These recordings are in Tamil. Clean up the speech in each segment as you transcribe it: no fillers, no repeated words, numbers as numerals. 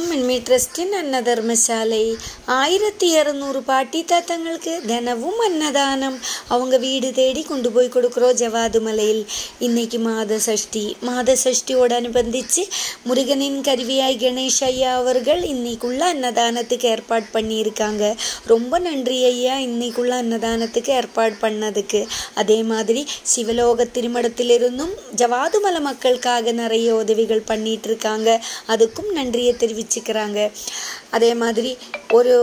മിന്മി ട്രസ്റ്റിൻ അന്നധർമ്മശാலை 1200 பாட்டி தாத்தங்களுக்கு தினமும் அன்னதானம் அவங்க வீடு தேடி கொண்டு போய் கொடுக்குறோம் ஜவாது மலையில். இன்னைக்கு மாத சஷ்டியோடு அனுபந்திச்சு முருகனின் கருவியாய் கணேஷ் ஐயா அவர்கள் இன்னைக்குள்ள அன்னதானத்துக்கு ஏற்பாடு பண்ணியிருக்காங்க. ரொம்ப நன்றி ஐயா இன்னைக்குள்ள அன்னதானத்துக்கு ஏற்பாடு பண்ணதுக்கு. அதே மாதிரி சிவலோக திருமடத்திலிருந்தும் ஜவாது மலை மக்களுக்காக நிறைய உதவிகள் பண்ணிட்டு இருக்காங்க. அதுக்கும் நன்றியை தெரிவிச்சுக்கிறாங்க. அதே மாதிரி ஒரு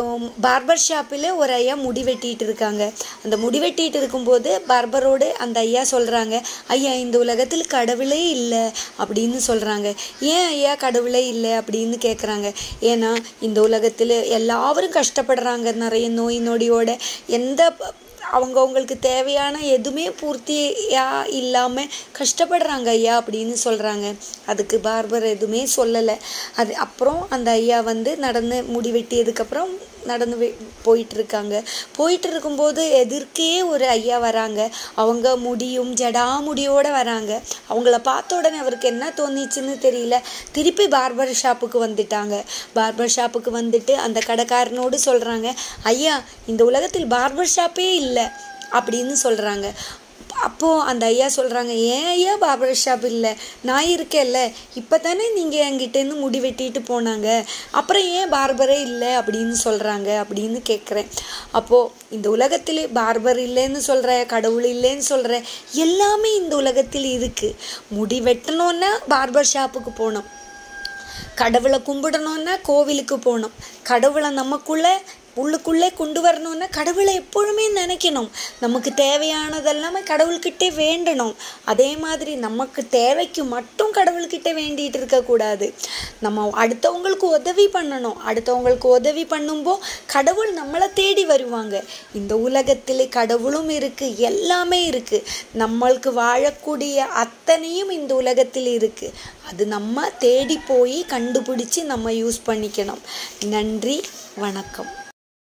பார்பர் ஷாப்பில் ஒரு ஐயா முடி வெட்டிட்டு இருக்காங்க. அந்த முடி வெட்டிட்டு இருக்கும்போது பார்பரோடு அந்த ஐயா சொல்கிறாங்க, ஐயா இந்த உலகத்தில் கடவுளே இல்லை அப்படின்னு சொல்கிறாங்க. ஏன் ஐயா கடவுளே இல்லை அப்படின்னு கேட்குறாங்க. ஏன்னா இந்த உலகத்தில் எல்லாரும் கஷ்டப்படுறாங்க, நிறைய நோய் நொடியோட அவங்களுக்கு தேவையான எதுவுமே பூர்த்தியாக இல்லாமல் கஷ்டப்படுறாங்க ஐயா அப்படின்னு சொல்கிறாங்க. அதுக்கு பார்பர் எதுவுமே சொல்லலை. அப்புறம் அந்த ஐயா நடந்து முடி வெட்டியதுக்கப்புறம் நடந்து போயிட்டு இருக்கும்போது எதிர்க்கே ஒரு ஐயா வராங்க. அவங்க ஜடாமுடியோடு வராங்க. அவங்கள பார்த்த உடனே அவருக்கு என்ன தோணிச்சுன்னு தெரியல, திருப்பி பார்பர் ஷாப்புக்கு வந்துட்டாங்க. பார்பர் ஷாப்புக்கு வந்துட்டு அந்த கடைக்காரனோடு சொல்கிறாங்க, ஐயா இந்த உலகத்தில் பார்பர் ஷாப்பே இல்லை அப்படின்னு சொல்கிறாங்க. அப்போது அந்த ஐயா சொல்கிறாங்க, ஏன் ஐயா பார்பர் ஷாப் இல்லை, நான் இருக்கேன்ல, இப்போ தானே நீங்கள் என்கிட்டேருந்து முடி வெட்டிட்டு போனாங்க, அப்புறம் ஏன் பார்பரே இல்லை அப்படின்னு சொல்கிறாங்க அப்படின்னு கேட்குறேன். அப்போது இந்த உலகத்திலே பார்பர் இல்லைன்னு சொல்கிற, கடவுள் இல்லைன்னு சொல்கிற, எல்லாமே இந்த உலகத்தில் இருக்குது. முடி வெட்டணுன்னா பார்பர் ஷாப்புக்கு போகணும், கடவுளை கும்பிடணுன்னா கோவிலுக்கு போகணும், கடவுளை உள்ளுக்குள்ளே கொண்டு வரணும்னா கடவுளை எப்பொழுதுமே நினைக்கணும், நமக்கு தேவையானதெல்லாமே கடவுள்கிட்டே வேண்டணும். அதே மாதிரி நமக்கு தேவைக்கு மட்டும் கடவுள்கிட்ட வேண்டிகிட்டு இருக்கக்கூடாது. நம்ம அடுத்தவங்களுக்கு உதவி பண்ணணும். அடுத்தவங்களுக்கு உதவி பண்ணும்போது கடவுள் நம்மளை தேடி வருவாங்க. இந்த உலகத்தில் கடவுளும் இருக்குது, எல்லாமே இருக்குது. நம்மளுக்கு வாழக்கூடிய அத்தனையும் இந்த உலகத்தில் இருக்குது. அது நம்ம தேடி போய் கண்டுபிடிச்சி நம்ம யூஸ் பண்ணிக்கணும். நன்றி, வணக்கம்.